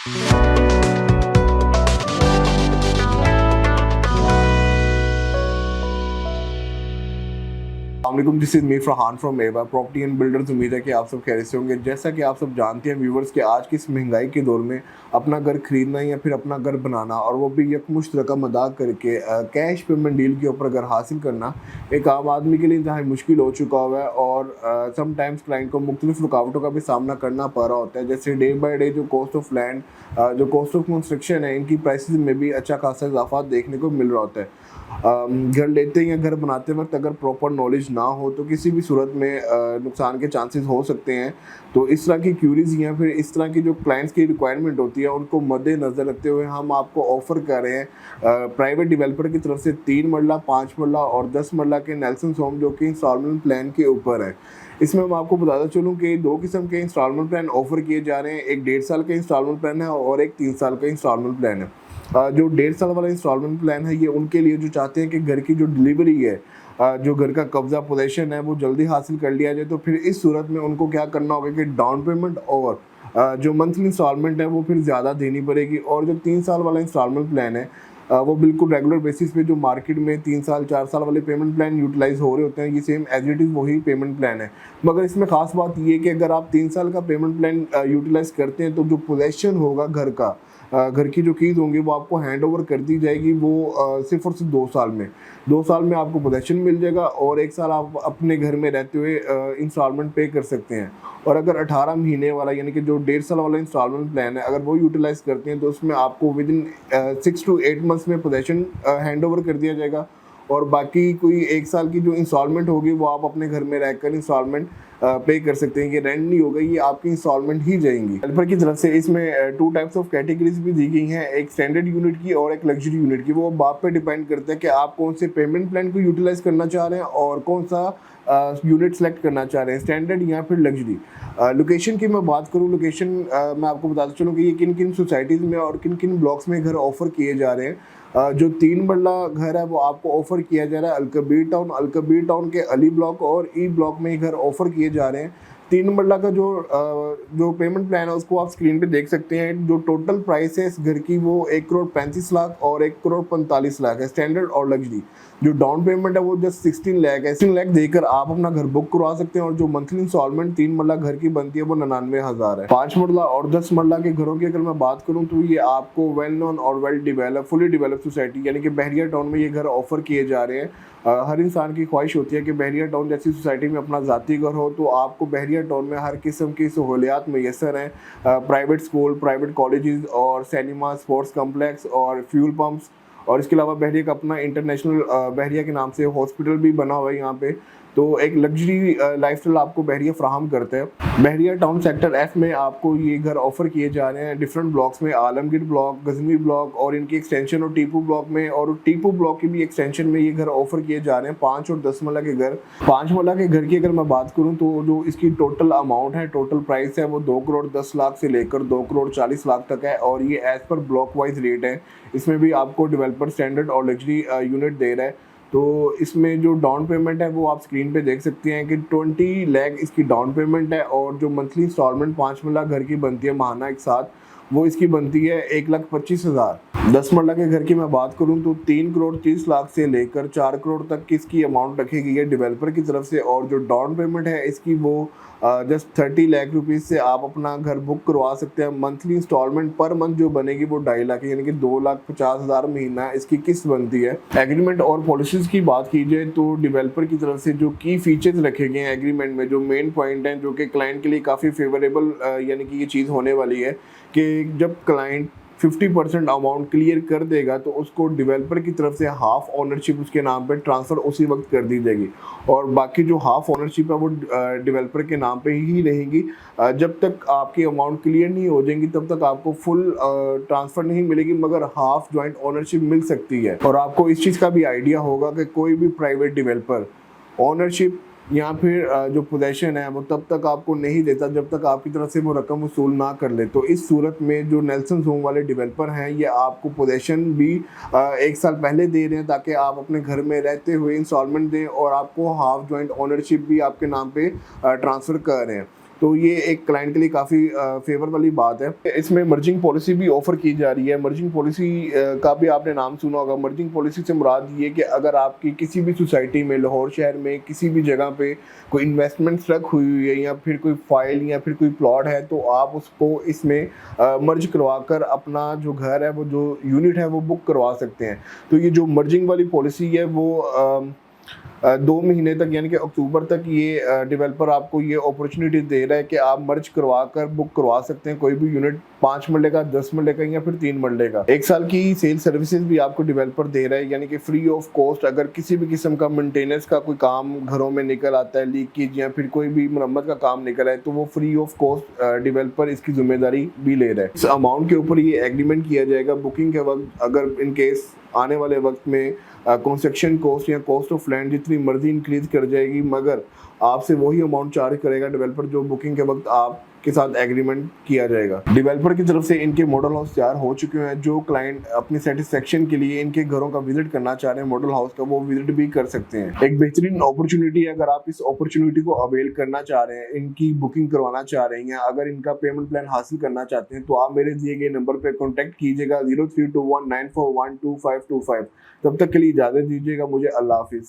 अस्सलामुअलैकुम, this is me Farhan from एवा property and builders. उम्मीद है कि आप सब खैरियत से होंगे। जैसा कि आप सब जानते हैं व्यूवर्स कि आज की इस महंगाई के दौर में अपना घर खरीदना या फिर अपना घर बनाना, और वो भी यकमुश्त रकम अदा करके कैश पेमेंट डील के ऊपर घर हासिल करना एक आम आदमी के लिए इंतहाई मुश्किल हो चुका हुआ है। और समटाइम्स क्लाइंट को मुख्तलिफ रुकावटों का भी सामना करना पड़ रहा होता है, जैसे डे बाई डे जो कॉस्ट ऑफ लैंड, जो कॉस्ट ऑफ कंस्ट्रक्शन है, इनकी प्राइसेस में भी अच्छा खासा इजाफा देखने को मिल रहा होता है। घर लेते हैं या घर बनाते वक्त अगर प्रॉपर नॉलेज ना हो तो किसी भी सूरत में नुकसान के चांसेस हो सकते हैं। तो इस तरह की क्यूरीज या फिर इस तरह की जो क्लाइंट्स की रिक्वायरमेंट होती है उनको मद्देनज़र रखते हुए हम आपको ऑफ़र कर रहे हैं प्राइवेट डिवेलपर की तरफ से 3 मरला, 5 मरला और 10 मरला के नेल्सन होम जो कि इंस्टॉलमेंट प्लान के ऊपर है। इसमें मैं आपको बताता चलूँ कि 2 किस्म के इंस्टॉलमेंट प्लान ऑफर किए जा रहे हैं। एक 1.5 साल का इंस्टॉलमेंट प्लान है और एक 3 साल का इंस्टॉलमेंट प्लान है। जो 1.5 साल वाला इंस्टॉलमेंट प्लान है ये उनके लिए जो चाहते हैं कि घर की जो डिलीवरी है, जो घर का कब्जा पोजेशन है वो जल्दी हासिल कर लिया जाए। तो फिर इस सूरत में उनको क्या करना होगा कि डाउन पेमेंट और जो मंथली इंस्टॉलमेंट है वो फिर ज़्यादा देनी पड़ेगी। और जो 3 साल वाला इंस्टॉलमेंट प्लान है वो बिल्कुल रेगुलर बेसिस पे जो मार्केट में 3 साल 4 साल वाले पेमेंट प्लान यूटिलाइज हो रहे होते हैं, ये सेम एज इट इज़ वही पेमेंट प्लान है। मगर इसमें ख़ास बात ये है कि अगर आप 3 साल का पेमेंट प्लान यूटिलाइज करते हैं तो जो पोजेशन होगा घर का, घर की जो कीज़ होंगी वो आपको हैंड ओवर कर दी जाएगी। वो सिर्फ और सिर्फ 2 साल में 2 साल में आपको पोजेशन मिल जाएगा और 1 साल आप अपने घर में रहते हुए इंस्टॉलमेंट पे कर सकते हैं। और अगर 18 महीने वाला यानी कि जो 1.5 साल वाला इंस्टॉलमेंट प्लान है अगर वो यूटिलाइज करते हैं तो उसमें आपको विद इन 6 to 8 मंथ्स में पोजेशन हैंड ओवर कर दिया जाएगा। और बाकी कोई 1 साल की जो इंस्टॉलमेंट होगी वो आप अपने घर में रहकर इंस्टॉलमेंट पे कर सकते हैं। ये रेंट नहीं होगा, ये आपकी इंस्टॉलमेंट ही जाएंगी। डेवलपर की तरफ से इसमें 2 टाइप्स ऑफ कैटेगरीज भी दी गई हैं, एक स्टैंडर्ड यूनिट की और एक लग्जरी यूनिट की। वो बाप पे डिपेंड करता है कि आप कौन से पेमेंट प्लान को यूटिलाइज करना चाह रहे हैं और कौन सा यूनिट सेलेक्ट करना चाह रहे हैं, स्टैंडर्ड या फिर लग्जरी। लोकेशन की मैं बात करूँ, लोकेशन मैं आपको बताता चलूँ कि ये किन किन सोसाइटीज़ में और किन किन ब्लॉक्स में घर ऑफर किए जा रहे हैं। जो 3 मरला घर है वो आपको ऑफर किया जा रहा है अलकबीर टाउन के अली ब्लॉक और ई ब्लॉक में ये घर ऑफर किए जा रहे हैं। 3 मरला का जो पेमेंट प्लान है उसको आप स्क्रीन पे देख सकते हैं। जो टोटल प्राइस है इस घर की वो 1,35,00,000 और 1,45,00,000 है, स्टैंडर्ड और लग्जरी। जो डाउन पेमेंट है वो जस्ट 16 लाख है। 16 लाख देकर आप अपना घर बुक करवा सकते हैं और जो मंथली इंस्टॉलमेंट 3 मरला घर की बनती है वो 99,000 है। 5 मरला और 10 मरला के घरों की अगर मैं बात करूं तो ये आपको वेल नोन और well develop fully develop society यानी कि बहरिया टाउन में ये घर ऑफर किए जा रहे हैं। हर इंसान की ख्वाहिश होती है कि बहरिया टाउन जैसी सोसाइटी में अपना ज़ाती घर हो, तो आपको बहरिया टाउन में हर किस्म की सहूलियात मैसर हैं। प्राइवेट स्कूल, प्राइवेट कॉलेजेस और सिनेमा, स्पोर्ट्स कम्प्लेक्स और फ्यूल पम्प्स, और इसके अलावा बहरिया का अपना इंटरनेशनल बहरिया के नाम से हॉस्पिटल भी बना हुआ है यहाँ पे। तो एक लग्जरी लाइफस्टाइल आपको बहरिया फ्राहम करता है। बहरिया टाउन सेक्टर एफ में आपको ये घर ऑफर किए जा रहे हैं डिफरेंट ब्लॉक्स में, आलमगीर ब्लॉक, गजनी ब्लॉक और इनकी एक्सटेंशन, और टीपू ब्लॉक में, और टीपू ब्लॉक की भी एक्सटेंशन में ये घर ऑफर किए जा रहे हैं। 5 और 10 मरला के घर। 5 मरला के घर की अगर मैं बात करूँ तो जो इसकी टोटल अमाउंट है, टोटल प्राइस है वो 2,10,00,000 से लेकर 2,40,00,000 तक है और ये as per block wise rate है। इसमें भी आपको डेवलपर स्टैंडर्ड और लग्जरी यूनिट दे रहा है। तो इसमें जो डाउन पेमेंट है वो आप स्क्रीन पे देख सकते हैं कि 20 लाख इसकी डाउन पेमेंट है और जो मंथली इंस्टॉलमेंट 5 मरला घर की बनती है महाना एक साथ, वो इसकी बनती है 1,25,000। 10 मरला के घर की मैं बात करूं तो 3,30,00,000 से लेकर 4 करोड़ तक की इसकी अमाउंट रखी गई है डेवलपर की तरफ से। और जो डाउन पेमेंट है इसकी वो जस्ट 30 लाख रुपीज़ से आप अपना घर बुक करवा सकते हैं। मंथली इंस्टॉलमेंट पर मंथ जो बनेगी वो 2.5 लाख यानी कि 2,50,000 महीना इसकी किस्त बनती है। एग्रीमेंट और पॉलिसीज़ की बात की जाए तो डेवलपर की तरफ से जो की फीचर्स रखे गए हैं एग्रीमेंट में, जो मेन पॉइंट हैं जो कि क्लाइंट के लिए काफ़ी फेवरेबल यानी कि ये चीज़ होने वाली है कि जब क्लाइंट 50% अमाउंट क्लियर कर देगा तो उसको डेवलपर की तरफ से हाफ ओनरशिप उसके नाम पे ट्रांसफ़र उसी वक्त कर दी जाएगी और बाकी जो हाफ ओनरशिप है वो डेवलपर के नाम पे ही रहेगी। जब तक आपकी अमाउंट क्लियर नहीं हो जाएंगी तब तक आपको फुल ट्रांसफ़र नहीं मिलेगी, मगर हाफ जॉइंट ओनरशिप मिल सकती है। और आपको इस चीज़ का भी आइडिया होगा कि कोई भी प्राइवेट डेवलपर ओनरशिप या फिर जो पोजेशन है वो तब तक आपको नहीं देता जब तक आपकी तरफ से वो रकम वसूल ना कर ले। तो इस सूरत में जो नेल्सन होम वाले डेवलपर हैं ये आपको पोजेशन भी 1 साल पहले दे रहे हैं ताकि आप अपने घर में रहते हुए इंस्टॉलमेंट दें और आपको हाफ जॉइंट ओनरशिप भी आपके नाम पे ट्रांसफ़र कर रहे हैं। तो ये एक क्लाइंट के लिए काफ़ी फेवर वाली बात है। इसमें मर्जिंग पॉलिसी भी ऑफर की जा रही है। मर्जिंग पॉलिसी का भी आपने नाम सुना होगा। मर्जिंग पॉलिसी से मुराद ये कि अगर आपकी किसी भी सोसाइटी में, लाहौर शहर में किसी भी जगह पे कोई इन्वेस्टमेंट स्ट्रक हुई है या फिर कोई फाइल या फिर कोई प्लॉट है, तो आप उसको इसमें मर्ज करवा कर अपना जो घर है, वो जो यूनिट है, वो बुक करवा सकते हैं। तो ये जो मर्जिंग वाली पॉलिसी है वो 2 महीने तक यानी कि अक्टूबर तक ये डेवलपर आपको ये अपॉर्चुनिटी दे रहा है कि आप मर्ज करवा कर बुक करवा सकते हैं कोई भी यूनिट, 5 मरले का, 10 मरले का या फिर 3 मरले का। 1 साल की सेल सर्विसेज भी आपको डेवलपर दे रहा है, यानी कि फ्री ऑफ कॉस्ट। अगर किसी भी किस्म का मेंटेनेंस का कोई काम घरों में निकल आता है, लीकेज या फिर कोई भी मरम्मत का काम निकल है, तो वो फ्री ऑफ कॉस्ट डेवलपर इसकी जिम्मेदारी भी ले रहा है। इस अमाउंट के ऊपर ये एग्रीमेंट किया जाएगा बुकिंग के वक्त। अगर इन केस आने वाले वक्त में कंस्ट्रक्शन कॉस्ट या कॉस्ट ऑफ लैंड जितनी मर्जी इंक्रीज कर जाएगी, मगर आपसे वही अमाउंट चार्ज करेगा डेवलपर जो बुकिंग के वक्त आपके साथ एग्रीमेंट किया जाएगा। डेवलपर की तरफ से इनके मॉडल हाउस तैयार हो चुके हैं। जो क्लाइंट अपनी सेटिस्फेक्शन के लिए इनके घरों का विजिट करना चाह रहे हैं मॉडल हाउस का, वो विजिट भी कर सकते हैं। एक बेहतरीन अपॉर्चुनिटी है। अगर आप इस अपॉर्चुनिटी को अवेल करना चाह रहे हैं, इनकी बुकिंग करवाना चाह रहे हैं, अगर इनका पेमेंट प्लान हासिल करना चाहते हैं, तो आप मेरे दिए गए नंबर पर कॉन्टैक्ट कीजिएगा 0321941225। तब तक के लिए इजाजत दीजिएगा मुझे। अल्लाह हाफिज।